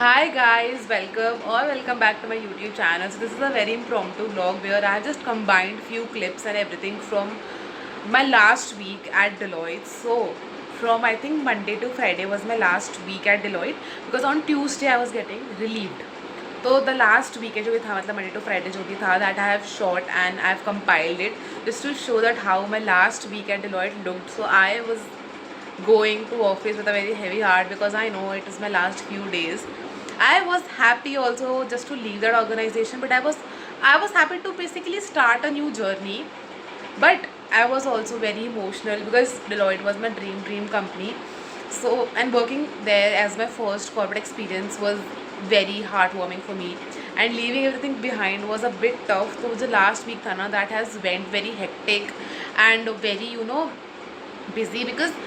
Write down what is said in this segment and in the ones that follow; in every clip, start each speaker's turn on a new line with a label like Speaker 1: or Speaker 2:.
Speaker 1: Hi guys, welcome back to my YouTube channel. So this is a very impromptu vlog where I have just combined few clips and everything from my last week at Deloitte. So from I think Monday to Friday was my last week at Deloitte because on Tuesday I was getting relieved. So the last week जो भी था मतलब Monday to Friday जो भी था that I have shot and I have compiled it just to show that how my last week at Deloitte looked. So I was going to office with a very heavy heart because I know it is my last few days. I was happy also just to leave that organization, but I was happy to basically start a new journey. But I was also very emotional because Deloitte was my dream company. So and working there as my first corporate experience was very heartwarming for me. And leaving everything behind was a bit tough. So the last week था ना that has went very hectic and very busy because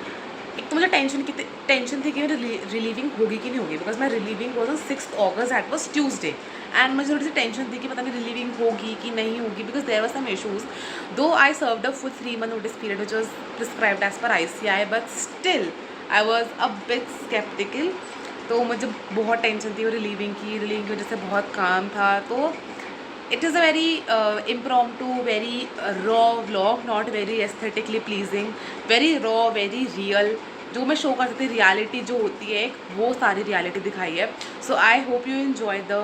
Speaker 1: एक तो मुझे tension थी कि मेरी relieving होगी कि नहीं होगी because my relieving was on 6 August that was Tuesday and मुझे थोड़ी सी टेंशन थी कि पता नहीं रिलीविंग होगी कि नहीं होगी because there was some issues though I served a full 3 month notice period which was prescribed as per ICI but still I was a bit sceptical. तो मुझे बहुत टेंशन थी रिलीविंग की वजह से बहुत काम था. तो it is a very impromptu, very raw vlog, not very aesthetically pleasing, very raw, very real. जो मैं शो कर सकती रियलिटी जो होती है वो सारी रियलिटी दिखाई है. So I hope you enjoy the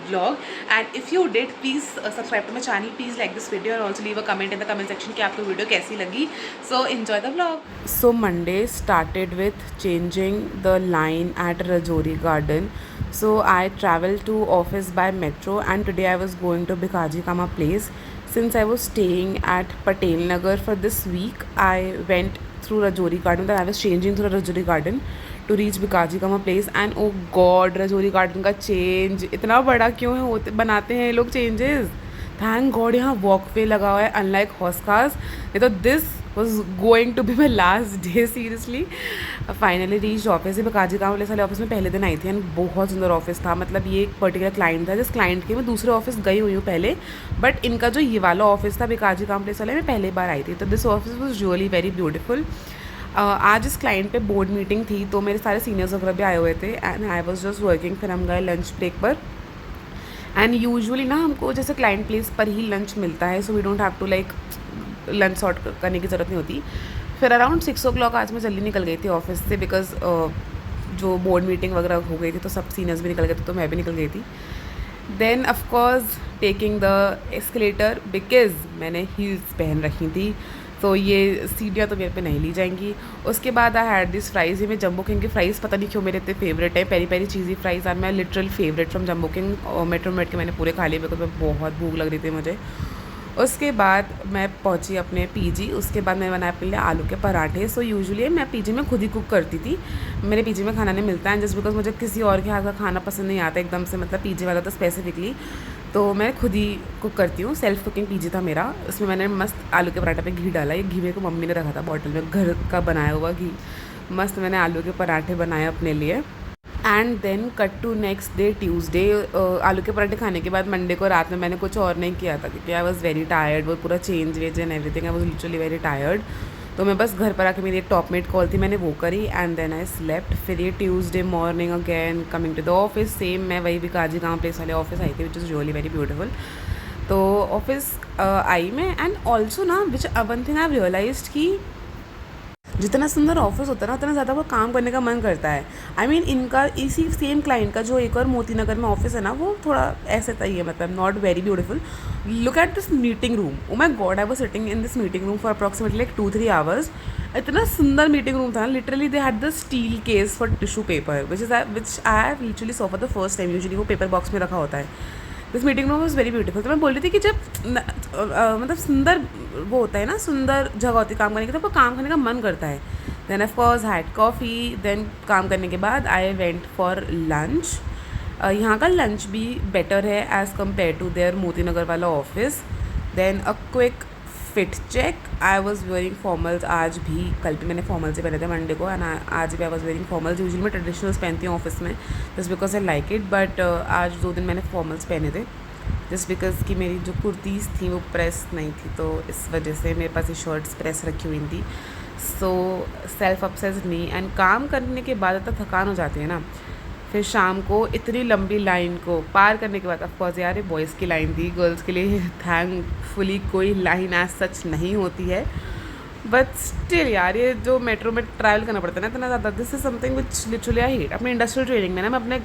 Speaker 1: vlog and if you did please subscribe to my channel, please like this video and also leave a comment in the comment section कि आपको video कैसी लगी. So enjoy the vlog. So Monday started with changing the line at Rajouri Garden. So I traveled to office by metro and today I was going to Bikaji Kama place. Since I was staying at Patel Nagar for this week, I went through Rajouri Garden. That I was changing through Rajouri Garden to reach Bikaji Kama place and oh God, Rajouri Garden का change इतना बड़ा क्यों है होते बनाते हैं ये लोग changes. Thank God यहाँ walkway लगा हुआ है unlike Hoskas. ये तो this was going to be my last day seriously. Finally reach office है. बिकाजी काम पुलिस वाले ऑफिस में पहले दिन आई थी एंड बहुत सुंदर ऑफिस था. मतलब ये एक पर्टिकुलर क्लाइंट था जिस क्लाइंट के मैं दूसरे ऑफिस गई हुई हूँ पहले, बट इनका जो ये वाला ऑफिस था बिकाजी काम पुलिस वाले में पहली बार आई थी. तो this office was really very beautiful. आज इस क्लाइंट पे बोर्ड मीटिंग थी तो मेरे सारे सीनियर्स वगैरह भी आए हुए थे and I was just working. फिर हम गए लंच ब्रेक पर एंड यूजुअली ना हमको जैसे क्लाइंट प्लेस पर ही लंच मिलता है, so we don't have to like lunch sort करने की ज़रूरत नहीं होती. फिर अराउंड 6 o'clock आज मैं जल्दी निकल गई थी ऑफिस से बिकॉज जो बोर्ड मीटिंग वगैरह हो गई थी तो सब सीनियर्स भी निकल गए थे तो मैं भी निकल गई थी. Then of course taking the escalator because मैंने हील्स पहन रखी थी तो ये सीढ़ियाँ तो मेरे पे नहीं ली जाएंगी. उसके बाद आई हैड दिस फ्राइज़. ये मैं जम्बो किंग की फ़्राइज़ पता नहीं क्यों मेरे इतने फेवरेट है. Peri peri cheesy fries are my literal favourite from Jumbo King. और मेट्रो मेट के मैंने पूरे खा लिए बिकॉज मैं बहुत भूख लग रही थी मुझे. उसके बाद मैं पहुंची अपने पीजी. उसके बाद मैंने बनाया अपने लिए आलू के पराठे. सो यूजुअली मैं पीजी में खुद ही कुक करती थी. मेरे पीजी में खाना नहीं मिलता है जस्ट बिकॉज मुझे किसी और के हाथ का खाना पसंद नहीं आता एकदम से, मतलब पीजी वाला तो स्पेसिफिकली. तो मैं खुद ही कुक करती हूँ. सेल्फ कुकिंग पीजी था मेरा. उसमें मैंने मस्त आलू के पराठे पे घी डाला. ये घी मेरे को मम्मी ने रखा था बॉटल में, घर का बनाया हुआ घी. मस्त मैंने आलू के पराठे बनाए अपने लिए. And then cut to next day Tuesday. आलू के पराठे खाने के बाद मंडे को रात में मैंने कुछ और नहीं किया था क्योंकि आई वॉज़ वेरी टायर्ड. वो पूरा चेंज वेज and everything, I was literally very tired. तो मैं बस घर पर आके मेरी एक टॉपमेट कॉल थी, मैंने वो करी एंड देन आई स्लेप्ट. फिर ये Tuesday morning again coming to the office. Same मैं वही बिकाजी गाँव प्लेस वाले ऑफिस आई थी which is really very beautiful. तो ऑफिस आई मैं एंड ऑल्सो ना which one thing I realised कि जितना सुंदर ऑफिस होता है ना उतना ज़्यादा वो काम करने का मन करता है. आई मीन इनका इसी सेम क्लाइंट का जो एक और मोती नगर में ऑफिस है ना वो थोड़ा ऐसे था. ये मतलब not very beautiful. Look at this meeting room. Oh my God, I was sitting in this meeting room for approximately like 2-3 hours. इतना सुंदर मीटिंग रूम था. Literally they had the steel case for tissue paper which I have literally saw for the first time. Usually वो paper box में रखा होता है. This meeting room was very beautiful. तो मैं बोल रही थी कि जब मतलब सुंदर वो होता है ना, सुंदर जगह होती है काम करने की, तो आपको काम करने का मन करता है. Then of course had coffee. Then काम करने के बाद आई वेंट फॉर लंच. यहाँ का लंच भी बेटर है as compare to their Moti Nagar वाला office. Then a quick fit check. I was wearing formals आज भी. कल भी मैंने फॉर्मल्स ही पहने थे मंडे को एंड आज भी आई वॉज़ वेयरिंग फॉर्मल्स. यूजुअली मैं ट्रेडिशनल्स पहनती हूँ ऑफिस में just because I like it, but आज 2 दिन मैंने फॉर्मल्स पहने थे जस्ट बिकॉज कि मेरी जो कुर्तीज़ थी वो प्रेस नहीं थी तो इस वजह से मेरे पास ये शर्ट्स प्रेस रखी हुई थी. So self obsessed me. And काम करने के बाद इतना थकान हो जाती है ना, फिर शाम को इतनी लंबी लाइन को पार करने के बाद, ऑफकोर्स यार ये बॉयज़ की लाइन थी, गर्ल्स के लिए थैंकफुली कोई लाइन एज सच नहीं होती है, बट स्टिल यार ये जो मेट्रो में ट्रैवल करना पड़ता है ना इतना ज़्यादा, this is something which literally I hate. अपने इंडस्ट्रियल ट्रेनिंग में ना मैं अपने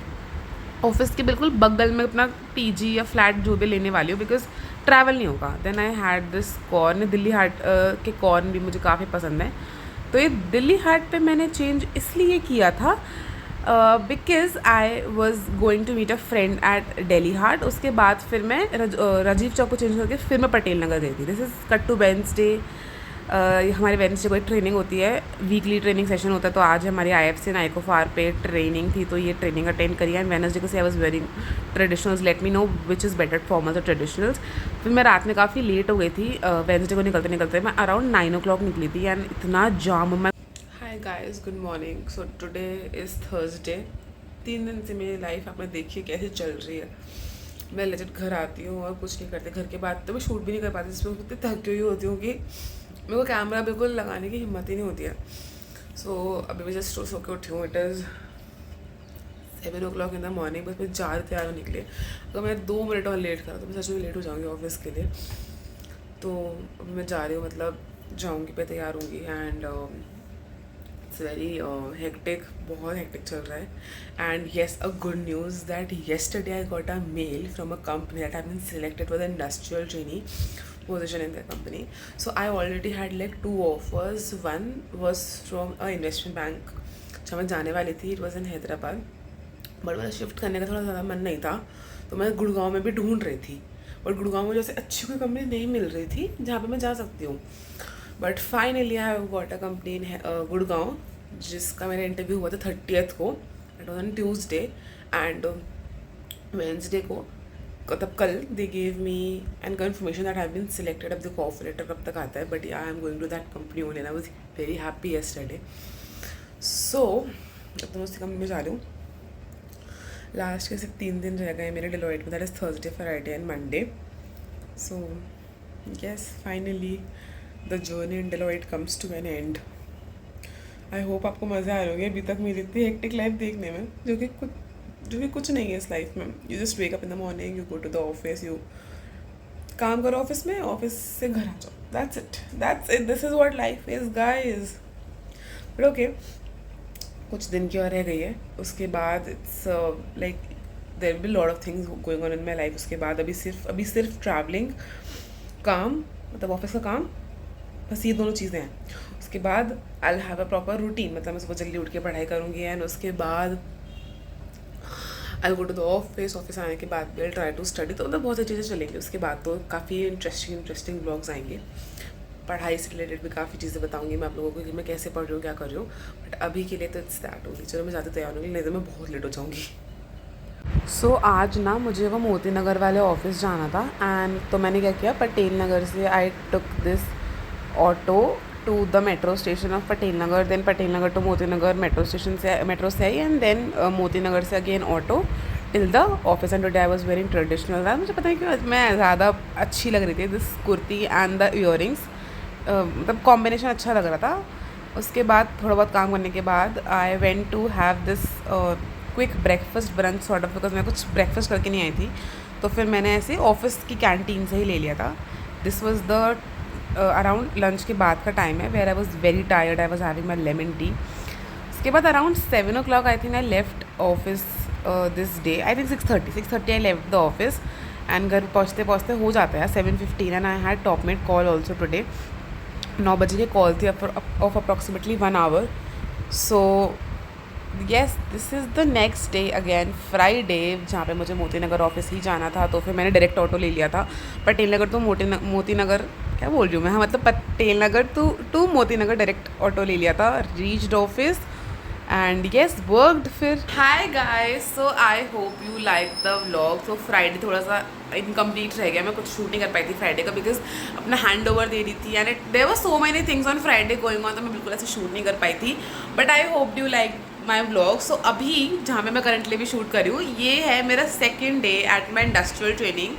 Speaker 1: ऑफिस के बिल्कुल बगल में अपना पीजी या फ्लैट जो भी लेने वाली हूँ, बिकॉज ट्रैवल नहीं होगा। Then I had this corn, Delhi Haat के कॉर्न भी मुझे काफ़ी पसंद है। तो ये दिल्ली हाट पे मैंने चेंज इसलिए किया था because I was going to meet a friend at Delhi Haat. उसके बाद फिर मैं राजीव चौक को चेंज करके फिर मैं पटेल नगर गई थी। This is cut to Wednesday. हमारे वेडनेसडे कोई ट्रेनिंग होती है, वीकली ट्रेनिंग सेशन होता है। तो आज हमारी IFC नाइकोफार पे ट्रेनिंग थी, तो ये ट्रेनिंग अटेंड करी। एंड वेडनेसडे को से I was wearing traditionals, let me know which is better formals और ट्रेडिशनल्स। फिर मैं रात में काफ़ी लेट हो गई थी। वेडनेसडे को निकलते निकलते मैं अराउंड 9 o'clock निकली थी एंड इतना जाम। मैं hi guys, good morning. So today is Thursday. 3 दिन से मेरी लाइफ आपने देखी कैसे चल रही है। मैं लेजिट घर आती हूँ और कुछ नहीं करती। घर के बाद तो मैं शूट भी नहीं कर पाती, जिसमें इतनी थकी हुई होती हूँ कि मेरे को कैमरा बिल्कुल लगाने की हिम्मत ही नहीं होती है। सो अभी मैं जस्ट सो के उठी हूँ। It is 7 o'clock in the morning. बस मैं 4 तैयार निकले। अगर मैं 2 मिनट और लेट करा तो मैं सच में लेट हो जाऊँगी ऑफिस के लिए। तो अभी मैं जा रही हूँ, मतलब जाऊँगी पे तैयार होंगी। एंड इट्स वेरी हेक्टिक, बहुत हेक्टिक चल रहा है। And yes, a good news that yesterday I got a mail from a company that I been selected for the industrial trainee position in their company. So I already had like 2 offers. One was from a investment bank जहाँ मैं जाने वाली थी. It was in Hyderabad, but मेरा shift करने का थोड़ा ज़्यादा मन नहीं था, तो मैं गुड़गांव में भी ढूंढ रही थी, बट गुड़गांव में जैसे अच्छी कोई कंपनी नहीं मिल रही थी जहाँ पे मैं जा सकती हूँ. But finally I have got a company in Gurgaon, जिसका मेरा इंटरव्यू हुआ था 30th को. It was on Tuesday. And Wednesday को तब कल they gave me and confirmation that have been selected. अब देखो ऑफर लेटर कब तक आता है, but I am going to that company only and I was very happy yesterday. So अब तो मैं उसी कंपनी में जा रही हूँ. लास्ट के सिर्फ 3 दिन रह गए मेरे डिलॉयट में, that is Thursday, Friday and Monday. So yes, finally the journey in Deloitte comes to an end. I hope आपको मज़े आ रहे होंगे अभी तक मेरी इतनी हेक्टिक लाइफ देखने में, जो कि कुछ नहीं है इस लाइफ में. You just wake up in the morning, you go to the office, you काम करो ऑफिस में, ऑफिस से घर आ जाओ. That's it, this is what life is guys. But okay, कुछ दिन की और रह गई है. उसके बाद it's like there will be lot of things going on in my life. उसके बाद अभी सिर्फ ट्रैवलिंग, काम, मतलब ऑफिस का काम, बस ये दोनों चीज़ें हैं. उसके बाद I will have a proper routine, मतलब मैं सुबह जल्दी उठ के पढ़ाई करूँगी. एंड उसके बाद आई गो टू द ऑफिस आने के बाद विल ट्राई टू स्टडी. तो मतलब बहुत सारी चीज़ें चलेंगी. उसके बाद तो काफ़ी इंटरेस्टिंग ब्लॉग्स आएंगे. पढ़ाई से रिलेटेड भी काफ़ी चीज़ें बताऊंगी मैं आप लोगों को कि मैं कैसे पढ़ रही हूँ, क्या कर रही हूँ. बट अभी के लिए तो इट्स दैट ओनली. चलो मैं ज़्यादा तैयार होंगी, नहीं तो मैं बहुत लेट हो जाऊँगी. सो आज ना मुझे वो मोती नगर वाले ऑफिस जाना था. एंड तो मैंने क्या किया, पटेल नगर से I took this auto to the metro station of Patel Nagar. Then Patel Nagar to Moti Nagar metro से आई. एंड देन मोती नगर से again auto till the office. And today I was wearing traditional. मुझे पता नहीं क्यों मैं ज़्यादा अच्छी लग रही थी. This kurti and the earrings, मतलब कॉम्बिनेशन अच्छा लग रहा था. उसके बाद थोड़ा बहुत काम करने के बाद I went to have this quick breakfast brunch sort of, because मैं कुछ ब्रेकफास्ट करके नहीं आई थी. तो फिर मैंने ऐसे ऑफिस की कैंटीन से ही ले लिया था. This was the around lunch के बाद का टाइम है, where I was very tired. I was having my lemon tea. उसके बाद around 7 o'clock I think I left office this day. I think 6:30 I left the office. And घर पहुँचते पहुँचते हो जाता है 7:15. And I had Topmate call also today. 9 बजे की कॉल थी of approximately 1 hour. So yes, this is the next day again, Friday, जहाँ पे मुझे मोती नगर ऑफिस ही जाना था. तो फिर मैंने डायरेक्ट ऑटो ले लिया था. पटेल नगर तो मोती नगर क्या बोल रही हूँ मैं, हाँ मतलब Patel Nagar to Moti Nagar direct auto ले लिया था. Reached office and yes worked. फिर hi guys, so I hope you like the vlog. तो फ्राइडे थोड़ा सा इनकम्प्लीट रह गया, मैं कुछ शूट नहीं कर पाई थी फ्राइडे का, बिकॉज अपना हैंड ओवर दे रही थी. And there were so many things on Friday going on, तो मैं बिल्कुल ऐसे शूट नहीं कर पाई थी. But I hope you like my vlog. So अभी जहाँ पे मैं करंटली भी शूट कर रही हूँ, ये है मेरा 2nd day at my industrial training.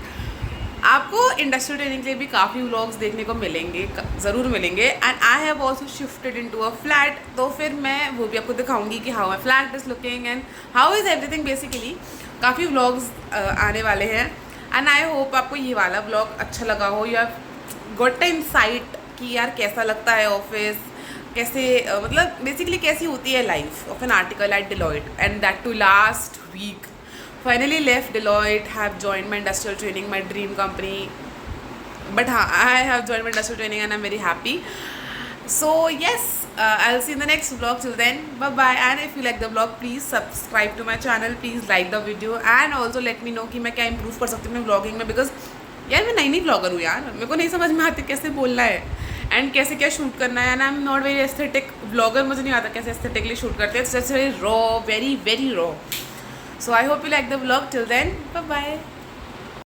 Speaker 1: आपको इंडस्ट्रियल ट्रेनिंग के लिए भी काफ़ी व्लॉग्स देखने को मिलेंगे, ज़रूर मिलेंगे। And I have also shifted into a flat, तो फिर मैं वो भी आपको दिखाऊंगी कि how my flat is looking and how is everything. Basically काफ़ी व्लॉग्स आने वाले हैं एंड आई होप आपको ये वाला व्लॉग अच्छा लगा हो, या गॉट इनसाइट कि यार कैसा लगता है ऑफिस, कैसे मतलब बेसिकली कैसी होती है life of an article at Deloitte, and that too last week finally left Deloitte, have joined my industrial training, my dream company. But I have joined my industrial training and I'm very happy. So yes, I'll see you in the next vlog. Till then, bye bye. And if you like the vlog, please subscribe to my channel, please like the video and also let me know कि मैं क्या improve कर सकती हूँ अपने vlogging में, because यार मैं नई vlogger हूँ यार, मेरे को नहीं समझ में आती कैसे बोलना है एंड कैसे क्या शूट करना है। And I am not very aesthetic vlogger, मुझे नहीं आता कैसे एस्थेटिकली शूट करते हैं। It's very raw, very very raw. So I hope you like the vlog. Till then, bye bye.